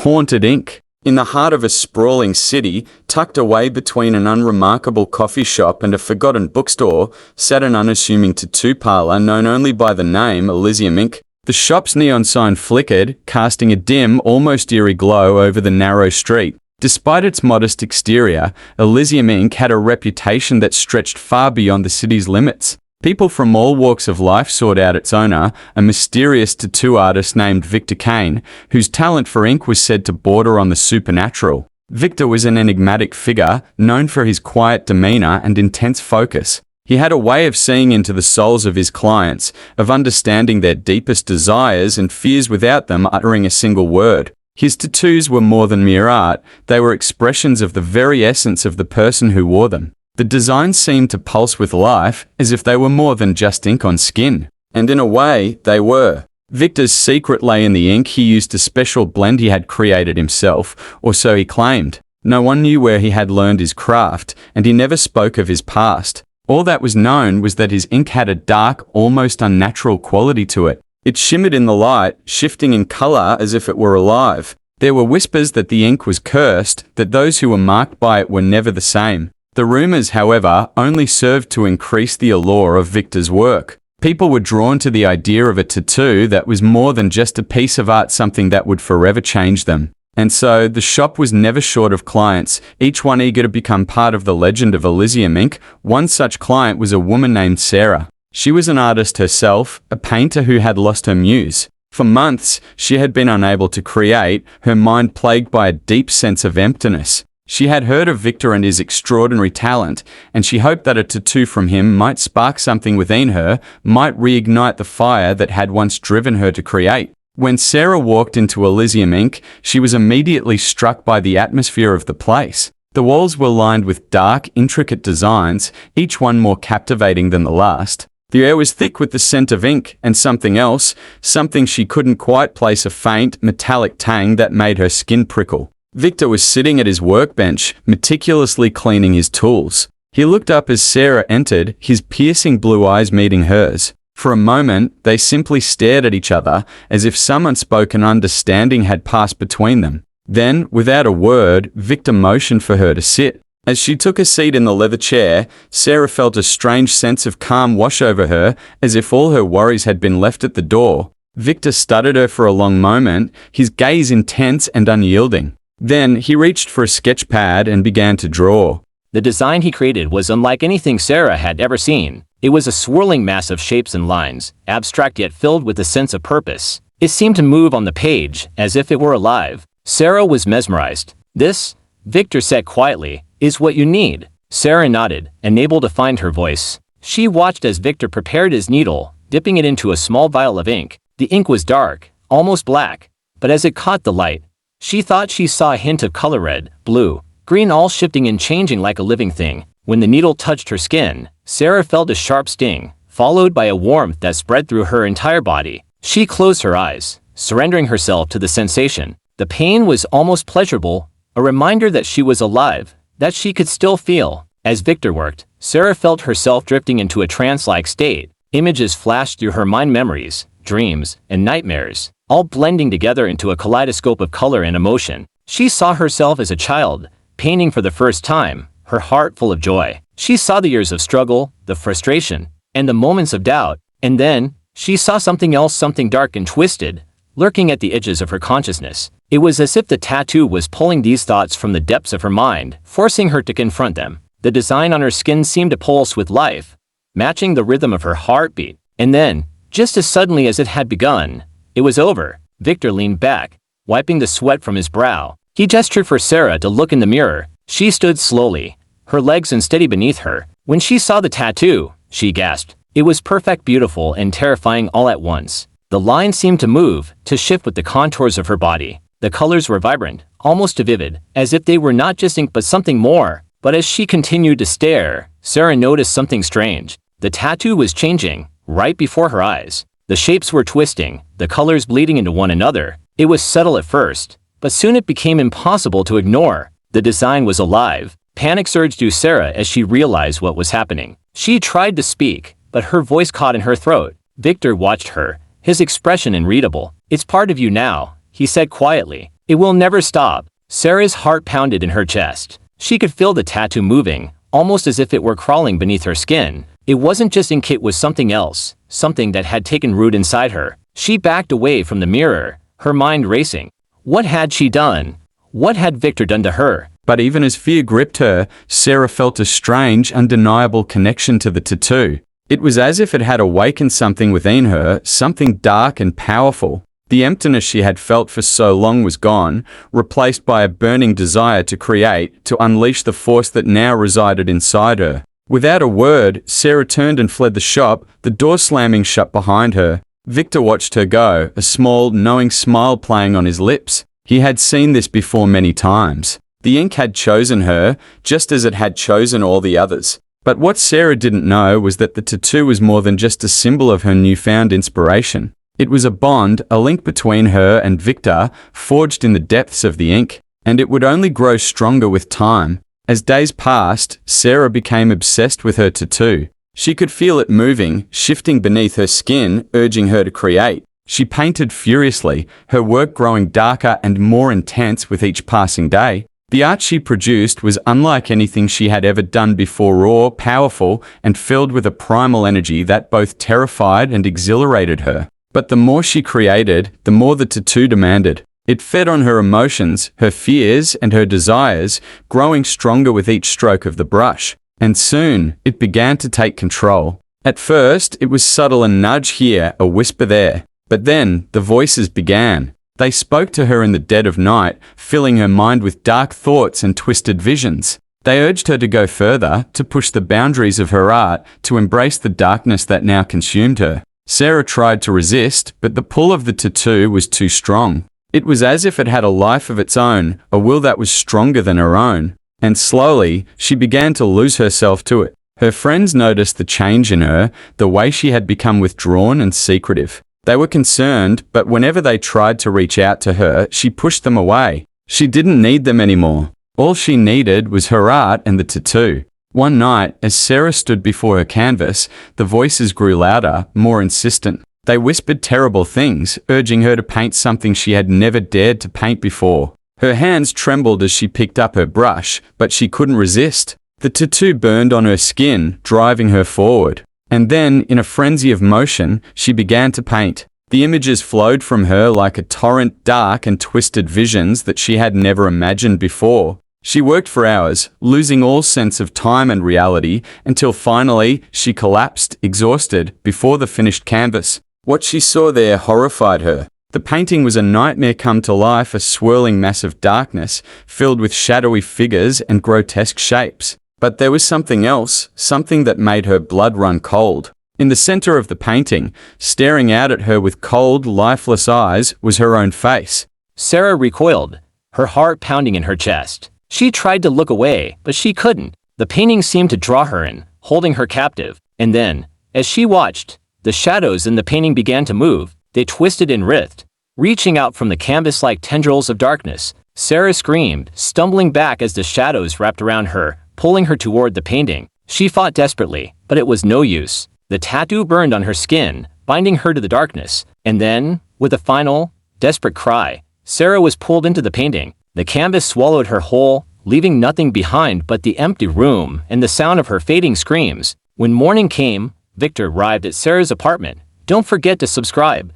Haunted ink. In the heart of a sprawling city, tucked away between an unremarkable coffee shop and a forgotten bookstore, sat an unassuming tattoo parlor known only by the name Elysium Ink. The shop's neon sign flickered, casting a dim, almost eerie glow over the narrow street. Despite its modest exterior, Elysium Ink had a reputation that stretched far beyond the city's limits. People from all walks of life sought out its owner, a mysterious tattoo artist named Victor Kane, whose talent for ink was said to border on the supernatural. Victor was an enigmatic figure, known for his quiet demeanor and intense focus. He had a way of seeing into the souls of his clients, of understanding their deepest desires and fears without them uttering a single word. His tattoos were more than mere art, they were expressions of the very essence of the person who wore them. The designs seemed to pulse with life, as if they were more than just ink on skin. And in a way, they were. Victor's secret lay in the ink he used, a special blend he had created himself, or so he claimed. No one knew where he had learned his craft, and he never spoke of his past. All that was known was that his ink had a dark, almost unnatural quality to it. It shimmered in the light, shifting in color as if it were alive. There were whispers that the ink was cursed, that those who were marked by it were never the same. The rumors, however, only served to increase the allure of Victor's work. People were drawn to the idea of a tattoo that was more than just a piece of art, something that would forever change them. And so, the shop was never short of clients, each one eager to become part of the legend of Elysium Ink. One such client was a woman named Sarah. She was an artist herself, a painter who had lost her muse. For months, she had been unable to create, her mind plagued by a deep sense of emptiness. She had heard of Victor and his extraordinary talent, and she hoped that a tattoo from him might spark something within her, might reignite the fire that had once driven her to create. When Sarah walked into Elysium Ink, she was immediately struck by the atmosphere of the place. The walls were lined with dark, intricate designs, each one more captivating than the last. The air was thick with the scent of ink, and something else, something she couldn't quite place, a faint, metallic tang that made her skin prickle. Victor was sitting at his workbench, meticulously cleaning his tools. He looked up as Sarah entered, his piercing blue eyes meeting hers. For a moment, they simply stared at each other, as if some unspoken understanding had passed between them. Then, without a word, Victor motioned for her to sit. As she took a seat in the leather chair, Sarah felt a strange sense of calm wash over her, as if all her worries had been left at the door. Victor studied her for a long moment, his gaze intense and unyielding. Then, he reached for a sketch pad and began to draw. The design he created was unlike anything Sarah had ever seen. It was a swirling mass of shapes and lines, abstract yet filled with a sense of purpose. It seemed to move on the page, as if it were alive. Sarah was mesmerized. "This," Victor said quietly, "is what you need." Sarah nodded, unable to find her voice. She watched as Victor prepared his needle, dipping it into a small vial of ink. The ink was dark, almost black, but as it caught the light, she thought she saw a hint of color: red, blue, green, all shifting and changing like a living thing. When the needle touched her skin, Sarah felt a sharp sting, followed by a warmth that spread through her entire body. She closed her eyes, surrendering herself to the sensation. The pain was almost pleasurable, a reminder that she was alive, that she could still feel. As Victor worked, Sarah felt herself drifting into a trance-like state. Images flashed through her mind, memories, dreams, and nightmares, all blending together into a kaleidoscope of color and emotion. She saw herself as a child, painting for the first time, her heart full of joy. She saw the years of struggle, the frustration, and the moments of doubt. And then, she saw something else, something dark and twisted, lurking at the edges of her consciousness. It was as if the tattoo was pulling these thoughts from the depths of her mind, forcing her to confront them. The design on her skin seemed to pulse with life, matching the rhythm of her heartbeat. And then, just as suddenly as it had begun, it was over. Victor leaned back, wiping the sweat from his brow. He gestured for Sarah to look in the mirror. She stood slowly, her legs unsteady beneath her. When she saw the tattoo, she gasped. It was perfect, beautiful, and terrifying all at once. The lines seemed to move, to shift with the contours of her body. The colors were vibrant, almost vivid, as if they were not just ink but something more. But as she continued to stare, Sarah noticed something strange. The tattoo was changing, right before her eyes. The shapes were twisting, the colors bleeding into one another. It was subtle at first, but soon it became impossible to ignore. The design was alive. Panic surged through Sarah as she realized what was happening. She tried to speak, but her voice caught in her throat. Victor watched her, his expression unreadable. "It's part of you now," he said quietly. It will never stop. Sarah's heart pounded in her chest. She could feel the tattoo moving, almost as if it were crawling beneath her skin. It wasn't just ink, it was something else, something that had taken root inside her. She backed away from the mirror, her mind racing. What had she done? What had Victor done to her? But even as fear gripped her, Sarah felt a strange, undeniable connection to the tattoo. It was as if it had awakened something within her, something dark and powerful. The emptiness she had felt for so long was gone, replaced by a burning desire to create, to unleash the force that now resided inside her. Without a word, Sarah turned and fled the shop, the door slamming shut behind her. Victor watched her go, a small, knowing smile playing on his lips. He had seen this before many times. The ink had chosen her, just as it had chosen all the others. But what Sarah didn't know was that the tattoo was more than just a symbol of her newfound inspiration. It was a bond, a link between her and Victor, forged in the depths of the ink, and it would only grow stronger with time. As days passed, Sarah became obsessed with her tattoo. She could feel it moving, shifting beneath her skin, urging her to create. She painted furiously, her work growing darker and more intense with each passing day. The art she produced was unlike anything she had ever done before, raw, powerful, and filled with a primal energy that both terrified and exhilarated her. But the more she created, the more the tattoo demanded. It fed on her emotions, her fears, and her desires, growing stronger with each stroke of the brush. And soon, it began to take control. At first, it was subtle, a nudge here, a whisper there. But then, the voices began. They spoke to her in the dead of night, filling her mind with dark thoughts and twisted visions. They urged her to go further, to push the boundaries of her art, to embrace the darkness that now consumed her. Sarah tried to resist, but the pull of the tattoo was too strong. It was as if it had a life of its own, a will that was stronger than her own. And slowly, she began to lose herself to it. Her friends noticed the change in her, the way she had become withdrawn and secretive. They were concerned, but whenever they tried to reach out to her, she pushed them away. She didn't need them anymore. All she needed was her art and the tattoo. One night, as Sarah stood before her canvas, the voices grew louder, more insistent. They whispered terrible things, urging her to paint something she had never dared to paint before. Her hands trembled as she picked up her brush, but she couldn't resist. The tattoo burned on her skin, driving her forward. And then, in a frenzy of motion, she began to paint. The images flowed from her like a torrent, dark and twisted visions that she had never imagined before. She worked for hours, losing all sense of time and reality, until finally she collapsed, exhausted, before the finished canvas. What she saw there horrified her. The painting was a nightmare come to life, a swirling mass of darkness, filled with shadowy figures and grotesque shapes. But there was something else, something that made her blood run cold. In the center of the painting, staring out at her with cold, lifeless eyes, was her own face. Sarah recoiled, her heart pounding in her chest. She tried to look away, but she couldn't. The painting seemed to draw her in, holding her captive. And then, as she watched, the shadows in the painting began to move. They twisted and writhed, reaching out from the canvas like tendrils of darkness. Sarah screamed, stumbling back as the shadows wrapped around her, pulling her toward the painting. She fought desperately, but it was no use. The tattoo burned on her skin, binding her to the darkness. And then, with a final, desperate cry, Sarah was pulled into the painting. The canvas swallowed her whole, leaving nothing behind but the empty room and the sound of her fading screams. When morning came, Victor arrived at Sarah's apartment. Don't forget to subscribe.